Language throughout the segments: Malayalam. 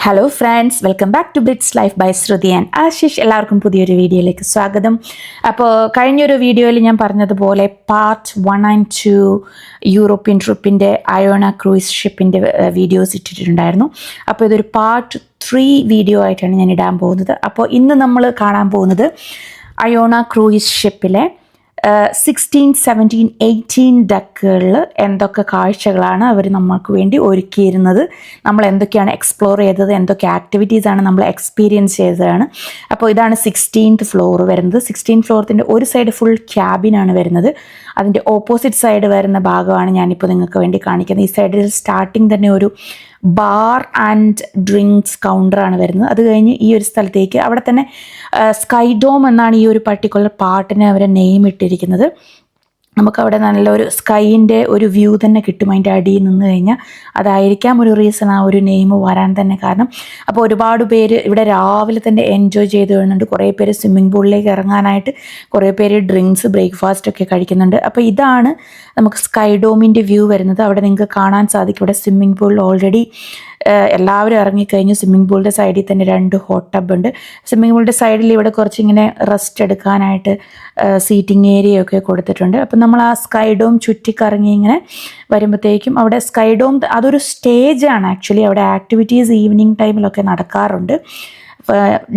Hello friends, welcome back to Brits life by Shruti and Ashish. എല്ലാവർക്കും പുതിയൊരു വീഡിയോയിലേക്ക് സ്വാഗതം. അപ്പോൾ കഴിഞ്ഞൊരു വീഡിയോയിൽ ഞാൻ പറഞ്ഞതുപോലെ പാർട്ട് 1 and 2 യൂറോപ്യൻ ട്രിപ്പിൻ്റെ അയോണ ക്രൂയിസ് ഷിപ്പിൻ്റെ വീഡിയോസ് ഇട്ടിട്ടുണ്ടായിരുന്നു. അപ്പോൾ ഇതൊരു പാർട്ട് 3 വീഡിയോ ആയിട്ടാണ് ഞാൻ ഇടാൻ പോകുന്നത്. അപ്പോൾ ഇന്ന് നമ്മൾ കാണാൻ പോകുന്നത് അയോണ ക്രൂയിസ് ഷിപ്പിലെ 16, 17, 18 ഡക്കുകളിൽ എന്തൊക്കെ കാഴ്ചകളാണ് അവർ നമ്മൾക്ക് വേണ്ടി ഒരുക്കിയിരുന്നത്, നമ്മൾ എന്തൊക്കെയാണ് എക്സ്പ്ലോർ ചെയ്തത്, എന്തൊക്കെ ആക്ടിവിറ്റീസാണ് നമ്മൾ എക്സ്പീരിയൻസ് ചെയ്തതാണ്. അപ്പോൾ ഇതാണ് 16th ഫ്ലോർ വരുന്നത്. 16th ഫ്ലോറിൻ്റെ ഒരു സൈഡ് ഫുൾ ക്യാബിനാണ് വരുന്നത്. അതിൻ്റെ ഓപ്പോസിറ്റ് സൈഡ് വരുന്ന ഭാഗമാണ് ഞാനിപ്പോൾ നിങ്ങൾക്ക് വേണ്ടി കാണിക്കുന്നത്. ഈ സൈഡിൽ സ്റ്റാർട്ടിങ് തന്നെ ഒരു ബാർ ആൻഡ് ഡ്രിങ്ക്സ് കൗണ്ടറാണ് വരുന്നത്. അത് കഴിഞ്ഞ് ഈ ഒരു സ്ഥലത്തേക്ക് അവിടെ തന്നെ സ്കൈ ഡോം എന്നാണ് ഈ ഒരു പർട്ടിക്കുലർ പാർട്ടിനെ അവർ നെയിം ഇട്ടിരിക്കുന്നത്. നമുക്കവിടെ നല്ലൊരു സ്കൈൻ്റെ ഒരു വ്യൂ തന്നെ കിട്ടും അതിൻ്റെ അടിയിൽ നിന്ന് കഴിഞ്ഞാൽ. അതായിരിക്കാം ഒരു റീസൺ ആ ഒരു നെയിം വരാൻ തന്നെ കാരണം. അപ്പോൾ ഒരുപാട് പേര് ഇവിടെ രാവിലെ തന്നെ എൻജോയ് ചെയ്ത് വരുന്നുണ്ട്. കുറേ പേര് സ്വിമ്മിംഗ് പൂളിലേക്ക് ഇറങ്ങാനായിട്ട്, കുറേ പേര് ഡ്രിങ്ക്സ് ബ്രേക്ക്ഫാസ്റ്റ് ഒക്കെ കഴിക്കുന്നുണ്ട്. അപ്പോൾ ഇതാണ് നമുക്ക് സ്കൈ ഡോമിൻ്റെ വ്യൂ വരുന്നത്. അവിടെ നിങ്ങൾക്ക് കാണാൻ സാധിക്കും. ഇവിടെ സ്വിമ്മിംഗ് പൂളിൽ ഓൾറെഡി എല്ലാവരും ഇറങ്ങിക്കഴിഞ്ഞു. സ്വിമ്മിംഗ് പൂളിൻ്റെ സൈഡിൽ തന്നെ 2 ഹോട്ട് ടബ് ഉണ്ട്. സ്വിമ്മിംഗ് പൂളിൻ്റെ സൈഡിൽ ഇവിടെ കുറച്ചിങ്ങനെ റെസ്റ്റ് എടുക്കാനായിട്ട് സീറ്റിംഗ് ഏരിയ ഒക്കെ കൊടുത്തിട്ടുണ്ട്. അപ്പം നമ്മൾ ആ സ്കൈ ഡോം ചുറ്റിക്കറങ്ങി ഇങ്ങനെ വരുമ്പോഴത്തേക്കും അവിടെ സ്കൈ ഡോം അതൊരു സ്റ്റേജാണ് ആക്ച്വലി. അവിടെ ആക്ടിവിറ്റീസ് ഈവനിങ് ടൈമിലൊക്കെ നടക്കാറുണ്ട്.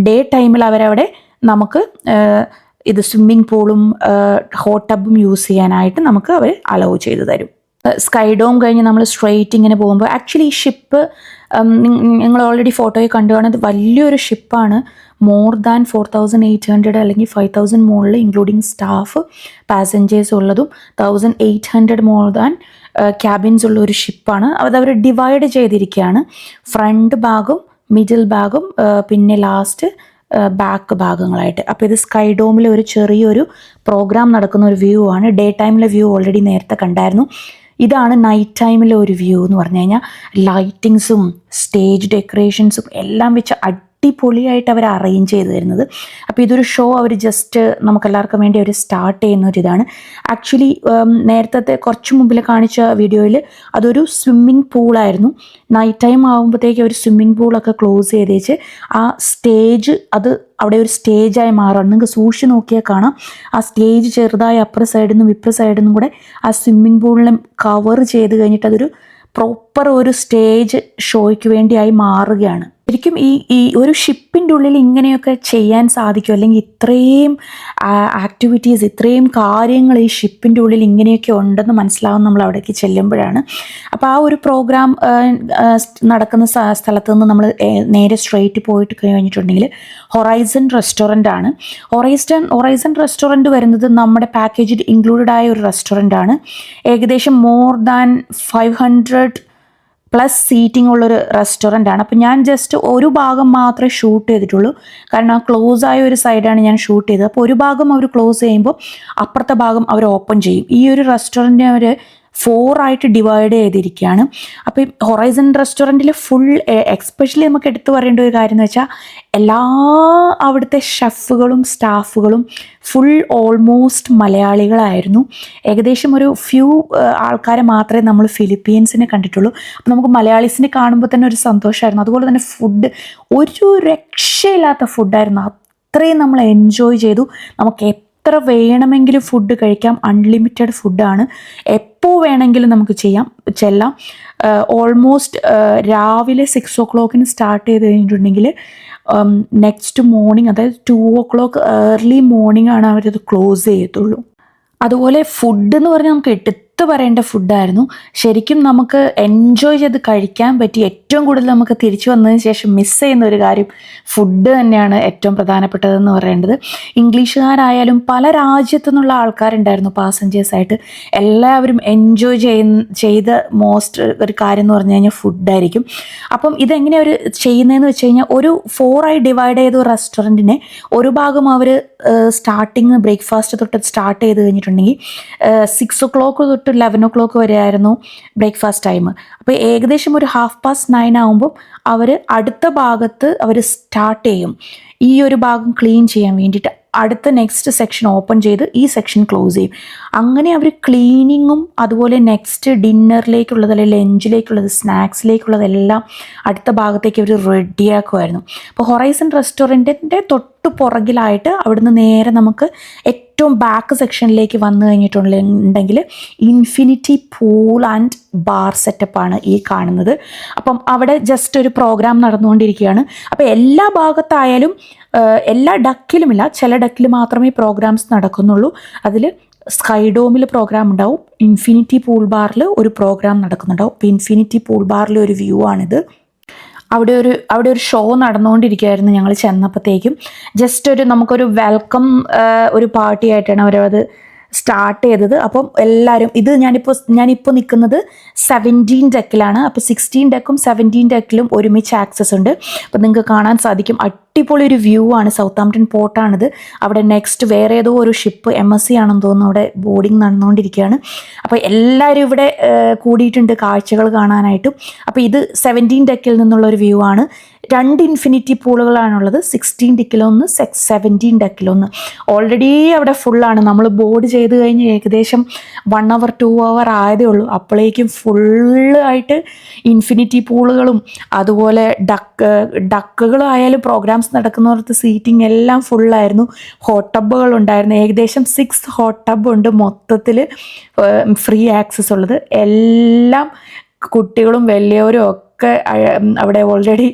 ഡേ ടൈമിൽ അവരവിടെ നമുക്ക് ഇത് സ്വിമ്മിംഗ് പൂളും ഹോട്ട് ടബും യൂസ് ചെയ്യാനായിട്ട് നമുക്ക് അവർ അലൗ ചെയ്തു തരും. സ്കൈ ഡോം കഴിഞ്ഞ് നമ്മൾ സ്ട്രെയിറ്റ് ഇങ്ങനെ പോകുമ്പോൾ ആക്ച്വലി ഈ ഷിപ്പ് നിങ്ങൾ ഓൾറെഡി ഫോട്ടോയിൽ കണ്ടു കാണുന്നത് വലിയൊരു ഷിപ്പാണ്. മോർ ദാൻ 4800 അല്ലെങ്കിൽ 5000 മുകളിൽ ഇൻക്ലൂഡിങ് സ്റ്റാഫ് പാസഞ്ചേഴ്സ് ഉള്ളതും 1800 മോർ ദാൻ ക്യാബിൻസ് ഉള്ള ഒരു ഷിപ്പാണ്. അതവർ ഡിവൈഡ് ചെയ്തിരിക്കുകയാണ്. ഫ്രണ്ട് ഭാഗം, മിഡിൽ ഭാഗം, പിന്നെ ലാസ്റ്റ് ബാക്ക് ഭാഗങ്ങളായിട്ട്. അപ്പോൾ ഇത് സ്കൈ ഡോമിൽ ഒരു ചെറിയൊരു പ്രോഗ്രാം നടക്കുന്ന ഒരു വ്യൂ ആണ്. ഡേ ടൈമിലെ വ്യൂ ഓൾറെഡി നേരത്തെ കണ്ടായിരുന്നു. ഇതാണ് നൈറ്റ് ടൈമിലെ ഒരു വ്യൂ എന്ന് പറഞ്ഞു കഴിഞ്ഞാൽ ലൈറ്റിങ്സും സ്റ്റേജ് ഡെക്കറേഷൻസും എല്ലാം വെച്ച് അടിപൊളിയായിട്ട് അവർ അറേഞ്ച് ചെയ്ത് തരുന്നത്. അപ്പോൾ ഇതൊരു ഷോ അവർ ജസ്റ്റ് നമുക്കെല്ലാവർക്കും വേണ്ടി അവർ സ്റ്റാർട്ട് ചെയ്യുന്ന ഒരിതാണ്. ആക്ച്വലി നേരത്തെ കുറച്ച് മുമ്പിൽ കാണിച്ച വീഡിയോയിൽ അതൊരു സ്വിമ്മിംഗ് പൂളായിരുന്നു. നൈറ്റ് ടൈം ആകുമ്പോഴത്തേക്ക് അവർ സ്വിമ്മിംഗ് പൂളൊക്കെ ക്ലോസ് ചെയ്തേച്ച് ആ സ്റ്റേജ് അത് അവിടെ ഒരു സ്റ്റേജായി മാറുകയാണ്. നിങ്ങൾക്ക് സൂക്ഷിച്ച് നോക്കിയാൽ കാണാം. ആ സ്റ്റേജ് ചെറുതായി അപ്പുറ സൈഡിൽ നിന്നും ഇപ്പുറ സൈഡിൽ നിന്നും കൂടെ ആ സ്വിമ്മിംഗ് പൂളിനെ കവർ ചെയ്ത് കഴിഞ്ഞിട്ട് അതൊരു പ്രോപ്പർ ഒരു സ്റ്റേജ് ഷോയ്ക്ക് വേണ്ടിയായി മാറുകയാണ്. ശരിക്കും ഈ ഒരു ഷിപ്പിൻ്റെ ഉള്ളിൽ ഇങ്ങനെയൊക്കെ ചെയ്യാൻ സാധിക്കും, അല്ലെങ്കിൽ ഇത്രയും ആക്ടിവിറ്റീസ്, ഇത്രയും കാര്യങ്ങൾ ഈ ഷിപ്പിൻ്റെ ഉള്ളിൽ ഇങ്ങനെയൊക്കെ ഉണ്ടെന്ന് മനസ്സിലാവും നമ്മൾ അവിടേക്ക് ചെല്ലുമ്പോഴാണ്. അപ്പോൾ ആ ഒരു പ്രോഗ്രാം നടക്കുന്ന സ്ഥലത്ത് നിന്ന് നമ്മൾ നേരെ സ്ട്രെയിറ്റ് പോയിട്ട് കഴിഞ്ഞിട്ടുണ്ടെങ്കിൽ ഹൊറൈസൺ റെസ്റ്റോറൻ്റ് ആണ്. ഹൊറൈസൺ റെസ്റ്റോറൻറ്റ് വരുന്നത് നമ്മുടെ പാക്കേജിൽ ഇൻക്ലൂഡഡ് ആയ ഒരു റെസ്റ്റോറൻ്റ് ആണ്. ഏകദേശം മോർ ദാൻ 500+ സീറ്റിംഗ് ഉള്ളൊരു റെസ്റ്റോറൻ്റ് ആണ്. അപ്പോൾ ഞാൻ ജസ്റ്റ് ഒരു ഭാഗം മാത്രമേ ഷൂട്ട് ചെയ്തിട്ടുള്ളൂ. കാരണം ആ ക്ലോസ് ആയ ഒരു സൈഡാണ് ഞാൻ ഷൂട്ട് ചെയ്തത്. അപ്പോൾ ഒരു ഭാഗം അവർ ക്ലോസ് ചെയ്യുമ്പോൾ അപ്പുറത്തെ ഭാഗം അവർ ഓപ്പൺ ചെയ്യും. ഈ ഒരു റെസ്റ്റോറൻറ്റിനെ അവർ 4 ആയിട്ട് ഡിവൈഡ് ചെയ്തിരിക്കുകയാണ്. അപ്പോൾ ഈ ഹൊറൈസൺ റെസ്റ്റോറൻറ്റിൽ ഫുൾ എക്സ്പെഷ്യലി നമുക്ക് എടുത്തു പറയേണ്ട ഒരു കാര്യം എന്ന് വെച്ചാൽ എല്ലാ അവിടുത്തെ ഷെഫുകളും സ്റ്റാഫുകളും ഫുൾ ഓൾമോസ്റ്റ് മലയാളികളായിരുന്നു. ഏകദേശം ഒരു ഫ്യൂ ആൾക്കാരെ മാത്രമേ നമ്മൾ ഫിലിപ്പീൻസിനെ കണ്ടിട്ടുള്ളൂ. അപ്പോൾ നമുക്ക് മലയാളീസിനെ കാണുമ്പോൾ തന്നെ ഒരു സന്തോഷമായിരുന്നു. അതുപോലെ തന്നെ ഫുഡ് ഒരു രക്ഷയില്ലാത്ത ഫുഡായിരുന്നു. അത്രയും നമ്മൾ എൻജോയ് ചെയ്തു. നമുക്ക് എത്ര വേണമെങ്കിലും ഫുഡ് കഴിക്കാം. അൺലിമിറ്റഡ് ഫുഡാണ്. എപ്പോൾ വേണമെങ്കിലും നമുക്ക് ചെല്ലാം. ഓൾമോസ്റ്റ് രാവിലെ 6 o'clock സ്റ്റാർട്ട് ചെയ്ത് കഴിഞ്ഞിട്ടുണ്ടെങ്കിൽ നെക്സ്റ്റ് മോർണിംഗ്, അതായത് 2 o'clock ഏർലി മോർണിംഗ് ആണ് അവരത് ക്ലോസ് ചെയ്യത്തുള്ളൂ. അതുപോലെ ഫുഡ് എന്ന് പറഞ്ഞാൽ നമുക്ക് എടുത്തു പറയേണ്ട ഫുഡായിരുന്നു. ശരിക്കും നമുക്ക് എൻജോയ് ചെയ്ത് കഴിക്കാൻ പറ്റി. ഏറ്റവും കൂടുതൽ നമുക്ക് തിരിച്ചു വന്നതിന് ശേഷം മിസ് ചെയ്യുന്ന ഒരു കാര്യം ഫുഡ് തന്നെയാണ് ഏറ്റവും പ്രധാനപ്പെട്ടതെന്ന് പറയേണ്ടത്. ഇംഗ്ലീഷുകാരായാലും പല രാജ്യത്തു നിന്നുള്ള ആൾക്കാരുണ്ടായിരുന്നു പാസഞ്ചേഴ്സായിട്ട്. എല്ലാവരും എൻജോയ് ചെയ്ത മോസ്റ്റ് ഒരു കാര്യം എന്ന് പറഞ്ഞു കഴിഞ്ഞാൽ ഫുഡായിരിക്കും. അപ്പം ഇതെങ്ങനെയാണ് അവർ ചെയ്യുന്നതെന്ന് വെച്ച് കഴിഞ്ഞാൽ ഒരു 4 ആയി ഡിവൈഡ് ചെയ്ത റെസ്റ്റോറൻറ്റിനെ ഒരു ഭാഗം അവർ സ്റ്റാർട്ടിങ് ബ്രേക്ക്ഫാസ്റ്റ് തൊട്ട് സ്റ്റാർട്ട് ചെയ്ത് കഴിഞ്ഞിട്ടുണ്ടെങ്കിൽ 6 o'clock തൊട്ട് 11 o'clock വരെ ആയിരുന്നു ബ്രേക്ക്ഫാസ്റ്റ് ടൈം. അപ്പോൾ ഏകദേശം ഒരു 9:30 ആകുമ്പോൾ അവർ അടുത്ത ഭാഗത്ത് അവർ സ്റ്റാർട്ട് ചെയ്യും. ഈ ഒരു ഭാഗം ക്ലീൻ ചെയ്യാൻ വേണ്ടിയിട്ട് അടുത്ത നെക്സ്റ്റ് സെക്ഷൻ ഓപ്പൺ ചെയ്ത് ഈ സെക്ഷൻ ക്ലോസ് ചെയ്യും. അങ്ങനെ അവർ ക്ലീനിങ്ങും അതുപോലെ നെക്സ്റ്റ് ഡിന്നറിലേക്കുള്ളത് അല്ലെങ്കിൽ ലഞ്ചിലേക്കുള്ളത് സ്നാക്സിലേക്കുള്ളതെല്ലാം അടുത്ത ഭാഗത്തേക്ക് അവർ റെഡിയാക്കുമായിരുന്നു. അപ്പോൾ ഹൊറൈസൺ റെസ്റ്റോറൻറ്റിൻ്റെ തൊട്ട് പുറകിലായിട്ട് അവിടുന്ന് നേരെ നമുക്ക് ഏറ്റവും ബാക്ക് സെക്ഷനിലേക്ക് വന്നു കഴിഞ്ഞിട്ടുണ്ടെങ്കിൽ ഇൻഫിനിറ്റി പൂൾ ആൻഡ് ബാർ സെറ്റപ്പാണ് ഈ കാണുന്നത്. അപ്പം അവിടെ ജസ്റ്റ് ഒരു പ്രോഗ്രാം നടന്നുകൊണ്ടിരിക്കുകയാണ്. അപ്പോൾ എല്ലാ ഭാഗത്തായാലും എല്ലാ ഡക്കിലുമില്ല, ചില ഡക്കിൽ മാത്രമേ പ്രോഗ്രാംസ് നടക്കുന്നുള്ളൂ. അതിൽ സ്കൈഡോമിൽ പ്രോഗ്രാം ഉണ്ടാവും, ഇൻഫിനിറ്റി പൂൾ ബാറിൽ ഒരു പ്രോഗ്രാം നടക്കുന്നുണ്ടാവും. അപ്പോൾ ഇൻഫിനിറ്റി പൂൾ ബാറിലെ ഒരു വ്യൂ ആണിത്. അവിടെ ഒരു ഷോ നടന്നുകൊണ്ടിരിക്കുകയായിരുന്നു ഞങ്ങൾ ചെന്നപ്പോഴത്തേക്കും. ജസ്റ്റ് നമുക്കൊരു വെൽക്കം ഒരു പാർട്ടി ആയിട്ടാണ് അവരത് സ്റ്റാർട്ട് ചെയ്തത്. അപ്പം എല്ലാവരും ഞാനിപ്പോൾ നിൽക്കുന്നത് 17 ഡെക്കിലാണ്. അപ്പോൾ 16 ഡെക്കും 17 ഡെക്കിലും ഒരുമിച്ച് ആക്സസ് ഉണ്ട്. അപ്പോൾ നിങ്ങൾക്ക് കാണാൻ സാധിക്കും, അടിപൊളി ഒരു വ്യൂ ആണ്. സൗത്താംപ്ടൺ പോർട്ടാണിത്. അവിടെ നെക്സ്റ്റ് വേറെ ഏതോ ഒരു ഷിപ്പ് MSC ആണെന്ന് തോന്നുന്നു അവിടെ ബോർഡിങ് നടന്നുകൊണ്ടിരിക്കുകയാണ്. അപ്പോൾ എല്ലാവരും ഇവിടെ കൂടിയിട്ടുണ്ട് കാഴ്ചകൾ കാണാനായിട്ടും. അപ്പോൾ ഇത് 17 ഡെക്കിൽ നിന്നുള്ളൊരു വ്യൂ ആണ്. 2 ഇൻഫിനിറ്റി പൂളുകളാണുള്ളത്, 16 ഡെക്കിലൊന്ന് 17 ഡെക്കിലൊന്ന്. ഓൾറെഡി അവിടെ ഫുള്ളാണ്. നമ്മൾ ബോർഡ് ചെയ്ത് കഴിഞ്ഞ് ഏകദേശം 1 hour 2 hour ആയതേ ഉള്ളൂ. അപ്പോഴേക്കും ഫുള്ളായിട്ട് ഇൻഫിനിറ്റി പൂളുകളും അതുപോലെ ഡക്കുകളായാലും പ്രോഗ്രാംസ് നടക്കുന്നവർക്ക് സീറ്റിംഗ് എല്ലാം ഫുള്ളായിരുന്നു. ഹോട്ട് ടബുകൾ ഉണ്ടായിരുന്നു, ഏകദേശം 6 ഹോട്ട് ടബ് ഉണ്ട് മൊത്തത്തിൽ ഫ്രീ ആക്സസ് ഉള്ളത്. എല്ലാം കുട്ടികളും വലിയവരും ഒക്കെ അവിടെ ഓൾറെഡി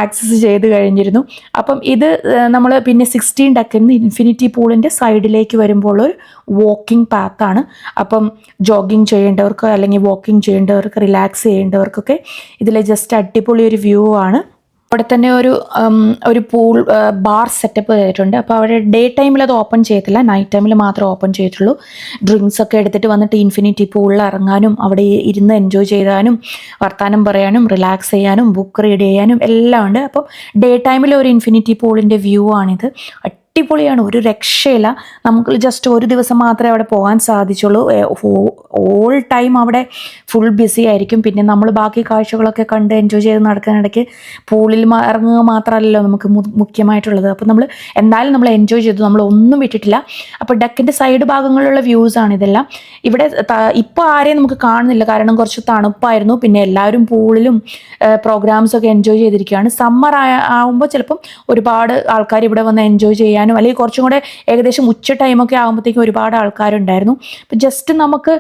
ആക്സസ് ചെയ്ത് കഴിഞ്ഞിരുന്നു. അപ്പം ഇത് നമ്മൾ പിന്നെ 16 ഡക്കിൽ നിന്ന് ഇൻഫിനിറ്റി പൂളിൻ്റെ സൈഡിലേക്ക് വരുമ്പോൾ ഒരു വാക്കിംഗ് പാത്താണ്. അപ്പം ജോഗിങ് ചെയ്യേണ്ടവർക്ക് അല്ലെങ്കിൽ വാക്കിംഗ് ചെയ്യേണ്ടവർക്ക് റിലാക്സ് ചെയ്യേണ്ടവർക്കൊക്കെ ഇതിലെ ജസ്റ്റ് അടിപൊളി ഒരു വ്യൂ ആണ്. അവിടെ തന്നെ ഒരു പൂൾ ബാർ സെറ്റപ്പ് ചെയ്തിട്ടുണ്ട്. അപ്പോൾ അവിടെ ഡേ ടൈമിൽ അത് ഓപ്പൺ ചെയ്തിട്ടില്ല, നൈറ്റ് ടൈമിൽ മാത്രമേ ഓപ്പൺ ചെയ്തിട്ടുള്ളൂ. ഡ്രിങ്ക്സ് ഒക്കെ എടുത്തിട്ട് വന്നിട്ട് ഇൻഫിനിറ്റി പൂളിൽ ഇറങ്ങാനും അവിടെ ഇരുന്ന് എൻജോയ് ചെയ്യാനും വർത്താനം പറയാനും റിലാക്സ് ചെയ്യാനും ബുക്ക് റീഡ് ചെയ്യാനും എല്ലാം ഉണ്ട്. അപ്പം ഡേ ടൈമിൽ ഒരു ഇൻഫിനിറ്റി പൂളിൻ്റെ വ്യൂ ആണിത്. അടിപൊളിയാണ്, ഒരു രക്ഷയില്ല. നമുക്ക് ജസ്റ്റ് ഒരു ദിവസം മാത്രമേ അവിടെ പോകാൻ സാധിച്ചുള്ളൂ. ഓൾ ടൈം അവിടെ ഫുൾ ബിസി ആയിരിക്കും. പിന്നെ നമ്മൾ ബാക്കി കാഴ്ചകളൊക്കെ കണ്ട് എൻജോയ് ചെയ്ത് നടക്കാനിടയ്ക്ക് പൂളിൽ ഇറങ്ങുക മാത്രമല്ലല്ലോ നമുക്ക് മുഖ്യമായിട്ടുള്ളത്. അപ്പോൾ എന്തായാലും നമ്മൾ എൻജോയ് ചെയ്തു, നമ്മൾ ഒന്നും വിട്ടിട്ടില്ല. അപ്പോൾ ഡക്കിൻ്റെ സൈഡ് ഭാഗങ്ങളിലുള്ള വ്യൂസാണ് ഇതെല്ലാം. ഇവിടെ ഇപ്പോൾ ആരെയും നമുക്ക് കാണുന്നില്ല, കാരണം കുറച്ച് തണുപ്പായിരുന്നു. പിന്നെ എല്ലാവരും പൂളിലും പ്രോഗ്രാംസൊക്കെ എൻജോയ് ചെയ്തിരിക്കുകയാണ്. സമ്മർ ആകുമ്പോൾ ചിലപ്പം ഒരുപാട് ആൾക്കാർ ഇവിടെ വന്ന് എൻജോയ് ചെയ്യാൻ അല്ലെങ്കിൽ കുറച്ചും കൂടെ ഏകദേശം ഉച്ച ടൈമൊക്കെ ആകുമ്പോഴത്തേക്കും ഒരുപാട് ആൾക്കാരുണ്ടായിരുന്നു. അപ്പം ജസ്റ്റ് നമുക്ക്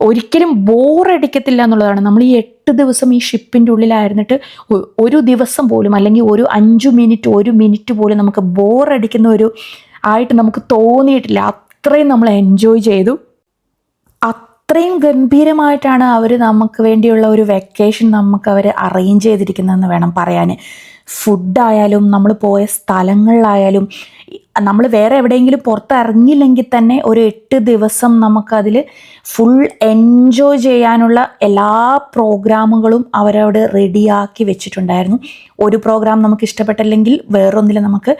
ഒരിക്കലും ബോറടിക്കത്തില്ല എന്നുള്ളതാണ്. നമ്മൾ ഈ 8 ദിവസം ഈ ഷിപ്പിൻ്റെ ഉള്ളിലായിരുന്നിട്ട് ഒരു ദിവസം പോലും അല്ലെങ്കിൽ ഒരു 5 മിനിറ്റ് 1 മിനിറ്റ് പോലും നമുക്ക് ബോറടിക്കുന്ന ആയിട്ട് നമുക്ക് തോന്നിയിട്ടില്ല. അത്രയും നമ്മൾ എൻജോയ് ചെയ്തു. അത്രയും ഗംഭീരമായിട്ടാണ് അവർ നമുക്ക് വേണ്ടിയുള്ള ഒരു വെക്കേഷൻ അവർ അറേഞ്ച് ചെയ്തിരിക്കുന്നതെന്ന് വേണം പറയാൻ. ഫുഡായാലും നമ്മൾ പോയ സ്ഥലങ്ങളിലായാലും നമ്മൾ വേറെ എവിടെയെങ്കിലും പുറത്തിറങ്ങിയില്ലെങ്കിൽ തന്നെ ഒരു 8 ദിവസം നമുക്കതിൽ ഫുൾ എൻജോയ് ചെയ്യാനുള്ള എല്ലാ പ്രോഗ്രാമുകളും അവരവിടെ റെഡിയാക്കി വെച്ചിട്ടുണ്ടായിരുന്നു. ഒരു പ്രോഗ്രാം നമുക്ക് ഇഷ്ടപ്പെട്ടില്ലെങ്കിൽ വേറൊന്നിൽ നമുക്ക്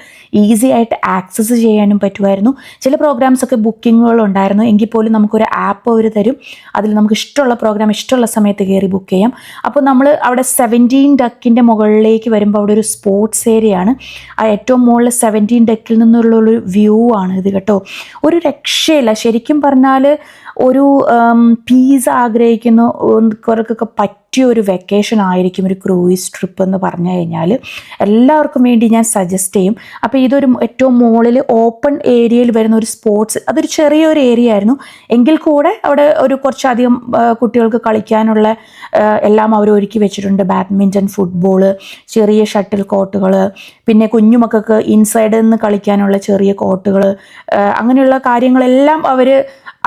ഈസി ആയിട്ട് ആക്സസ് ചെയ്യാനും പറ്റുമായിരുന്നു. ചില പ്രോഗ്രാംസൊക്കെ ബുക്കിങ്ങുകളുണ്ടായിരുന്നു, എങ്കിൽ പോലും നമുക്കൊരു ആപ്പ് അവർ തരും. അതിൽ നമുക്ക് ഇഷ്ടമുള്ള പ്രോഗ്രാം ഇഷ്ടമുള്ള സമയത്ത് കയറി ബുക്ക് ചെയ്യാം. അപ്പോൾ നമ്മൾ അവിടെ 17 ഡക്കിൻ്റെ മുകളിലേക്ക് വരുമ്പോൾ അവിടെ ഒരു സ്പോർട്സ് ഏരിയയാണ്. ആ ഏറ്റവും മുകളിൽ 17 ഡക്കിൽ നിന്നുള്ളൊരു വ്യൂ ആണ് ഇത് കേട്ടോ. ഒരു രക്ഷയില്ല. ശരിക്കും പറഞ്ഞാൽ ഒരു പീസ് ആഗ്രഹിക്കുന്നവർക്കൊക്കെ പറ്റിയൊരു വെക്കേഷൻ ആയിരിക്കും ഒരു ക്രൂയിസ് ട്രിപ്പ് എന്ന് പറഞ്ഞു കഴിഞ്ഞാൽ. എല്ലാവർക്കും വേണ്ടി ഞാൻ സജസ്റ്റ് ചെയ്യും. അപ്പോൾ ഇതൊരു ഏറ്റവും മുകളിൽ ഓപ്പൺ ഏരിയയിൽ വരുന്ന ഒരു സ്പോർട്സ്, അതൊരു ചെറിയൊരു ഏരിയ ആയിരുന്നു, എങ്കിൽ കൂടെ അവിടെ ഒരു കുറച്ചധികം കുട്ടികൾക്ക് കളിക്കാനുള്ള എല്ലാം അവർ ഒരുക്കി വെച്ചിട്ടുണ്ട്. ബാഡ്മിൻ്റൺ, ഫുട്ബോൾ, ചെറിയ ഷട്ടിൽ കോർട്ടുകൾ, പിന്നെ കുഞ്ഞുമക്കൾക്ക് ഇൻസൈഡിൽ നിന്ന് കളിക്കാനുള്ള ചെറിയ കോർട്ടുകൾ, അങ്ങനെയുള്ള കാര്യങ്ങളെല്ലാം അവർ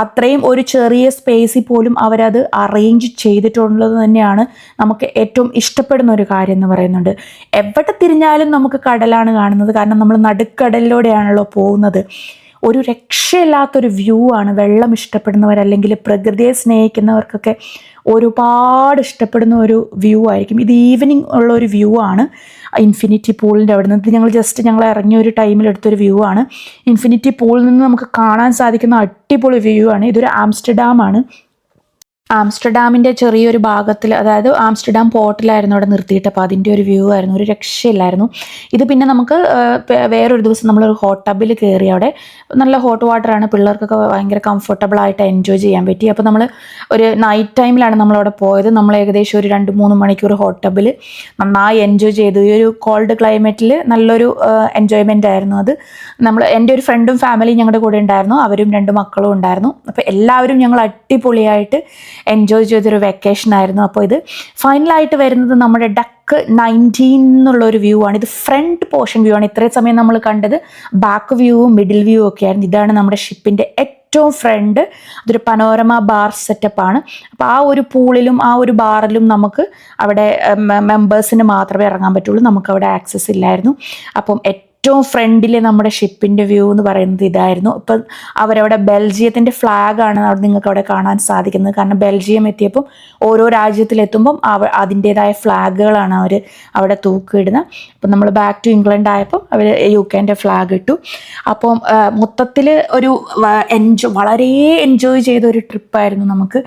അത്രയും ഒരു ചെറിയ സ്പേസിൽ പോലും അവരത് അറേഞ്ച് ചെയ്തിട്ടുള്ളത് തന്നെയാണ് നമുക്ക് ഏറ്റവും ഇഷ്ടപ്പെടുന്ന ഒരു കാര്യം എന്ന് പറയുന്നുണ്ട്. എവിടെ തിരിഞ്ഞാലും നമുക്ക് കടലാണ് കാണുന്നത്, കാരണം നമ്മൾ നടുക്കടലിലൂടെയാണല്ലോ പോകുന്നത്. ഒരു രക്ഷയില്ലാത്തൊരു വ്യൂ ആണ്. വെള്ളം ഇഷ്ടപ്പെടുന്നവർ അല്ലെങ്കിൽ പ്രകൃതിയെ സ്നേഹിക്കുന്നവർക്കൊക്കെ ഒരുപാട് ഇഷ്ടപ്പെടുന്ന ഒരു വ്യൂ ആയിരിക്കും. ഇത് ഈവനിങ് ഉള്ള ഒരു വ്യൂ ആണ് ഇൻഫിനിറ്റി പൂളിൻ്റെ അവിടെ നിന്ന്. ഇത് ഞങ്ങൾ ഇറങ്ങിയ ഒരു ടൈമിൽ എടുത്തൊരു വ്യൂ ആണ്. ഇൻഫിനിറ്റി പൂളിൽ നിന്ന് നമുക്ക് കാണാൻ സാധിക്കുന്ന അടിപൊളി വ്യൂ ആണ്. ഇതൊരു ആംസ്റ്റർഡാം ആണ്. ആംസ്റ്റർഡാമിൻ്റെ ചെറിയൊരു ഭാഗത്തിൽ, അതായത് ആംസ്റ്റർഡാം പോർട്ടിലായിരുന്നു അവിടെ നിർത്തിയിട്ട്. അപ്പോൾ അതിൻ്റെ ഒരു വ്യൂ ആയിരുന്നു, ഒരു രക്ഷയില്ലായിരുന്നു. ഇത് പിന്നെ നമുക്ക് വേറൊരു ദിവസം നമ്മളൊരു ഹോട്ട് ടബിൽ കയറി. അവിടെ നല്ല ഹോട്ട് വാട്ടറാണ്, പിള്ളേർക്കൊക്കെ ഭയങ്കര കംഫർട്ടബിളായിട്ട് എൻജോയ് ചെയ്യാൻ പറ്റി. അപ്പോൾ നമ്മൾ ഒരു നൈറ്റ് ടൈമിലാണ് നമ്മളവിടെ പോയത്. നമ്മൾ ഏകദേശം ഒരു 2-3 മണിക്കൂർ ഹോട്ട് ടബിൽ നന്നായി എൻജോയ് ചെയ്തു. ഈ ഒരു കോൾഡ് ക്ലൈമറ്റിൽ നല്ലൊരു എൻജോയ്മെൻ്റ് ആയിരുന്നു അത്. എൻ്റെ ഒരു ഫ്രണ്ടും ഫാമിലിയും ഞങ്ങളുടെ കൂടെ ഉണ്ടായിരുന്നു, അവരും 2 മക്കളും ഉണ്ടായിരുന്നു. അപ്പോൾ എല്ലാവരും ഞങ്ങൾ അടിപൊളിയായിട്ട് എൻജോയ് ചെയ്തൊരു വെക്കേഷൻ ആയിരുന്നു. അപ്പോൾ ഇത് ഫൈനലായിട്ട് വരുന്നത് നമ്മുടെ ഡക്ക് 19 എന്നുള്ളൊരു വ്യൂ ആണ്. ഇത് ഫ്രണ്ട് പോർഷൻ വ്യൂ ആണ്. ഇത്രയും സമയം നമ്മൾ കണ്ടത് ബാക്ക് വ്യൂവും മിഡിൽ വ്യൂ ഒക്കെ ആയിരുന്നു. ഇതാണ് നമ്മുടെ ഷിപ്പിൻ്റെ ഏറ്റവും ഫ്രണ്ട്. അതൊരു പനോരമ ബാർ സെറ്റപ്പാണ്. അപ്പോൾ ആ ഒരു പൂളിലും ആ ഒരു ബാറിലും നമുക്ക് അവിടെ മെമ്പേഴ്സിന് മാത്രമേ ഇറങ്ങാൻ പറ്റുള്ളൂ, നമുക്കവിടെ ആക്സസ് ഇല്ലായിരുന്നു. അപ്പം ഏറ്റവും ഫ്രണ്ടിലെ നമ്മുടെ ഷിപ്പിൻ്റെ വ്യൂ എന്ന് പറയുന്നത് ഇതായിരുന്നു. ഇപ്പം അവരവിടെ ബെൽജിയത്തിൻ്റെ ഫ്ലാഗാണ് നിങ്ങൾക്ക് അവിടെ കാണാൻ സാധിക്കുന്നത്. കാരണം ബെൽജിയം എത്തിയപ്പം ഓരോ രാജ്യത്തിലെത്തുമ്പം അതിൻ്റേതായ ഫ്ലാഗുകളാണ് അവർ അവിടെ തൂക്കിയിടുന്നത്. അപ്പം നമ്മൾ ബാക്ക് ടു ഇംഗ്ലണ്ട് ആയപ്പം അവർ UK ഫ്ലാഗ് ഇട്ടു. അപ്പം മൊത്തത്തിൽ ഒരു വളരെ എൻജോയ് ചെയ്ത ഒരു ട്രിപ്പായിരുന്നു. നമുക്ക്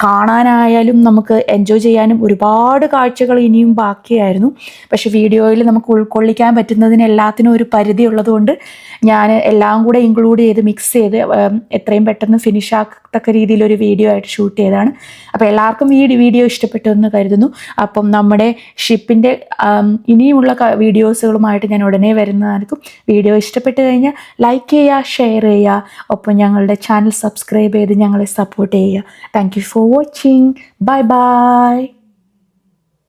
കാണാനായാലും നമുക്ക് എൻജോയ് ചെയ്യാനും ഒരുപാട് കാഴ്ചകൾ ഇനിയും ബാക്കിയായിരുന്നു. പക്ഷെ വീഡിയോയിൽ നമുക്ക് ഉൾക്കൊള്ളിക്കാൻ പറ്റുന്നതിന് എല്ലാത്തിനും ഒരു പരിധി ഉള്ളതുകൊണ്ട് ഞാൻ എല്ലാം കൂടെ ഇൻക്ലൂഡ് ചെയ്ത് മിക്സ് ചെയ്ത് എത്രയും പെട്ടെന്ന് ഫിനിഷ് ആക്കത്തക്ക രീതിയിലൊരു വീഡിയോ ആയിട്ട് ഷൂട്ട് ചെയ്തതാണ്. അപ്പോൾ എല്ലാവർക്കും ഈ വീഡിയോ ഇഷ്ടപ്പെട്ടു എന്ന് കരുതുന്നു. അപ്പം നമ്മുടെ ഷിപ്പിൻ്റെ ഇനിയുമുള്ള വീഡിയോസുകളുമായിട്ട് ഞാൻ ഉടനെ വരുന്നതായിരിക്കും. വീഡിയോ ഇഷ്ടപ്പെട്ട് കഴിഞ്ഞാൽ ലൈക്ക് ചെയ്യുക, ഷെയർ ചെയ്യുക, ഒപ്പം ഞങ്ങളുടെ ചാനൽ സബ്സ്ക്രൈബ് ചെയ്ത് ഞങ്ങളെ സപ്പോർട്ട് ചെയ്യുക. Thank you for watching. Bye bye.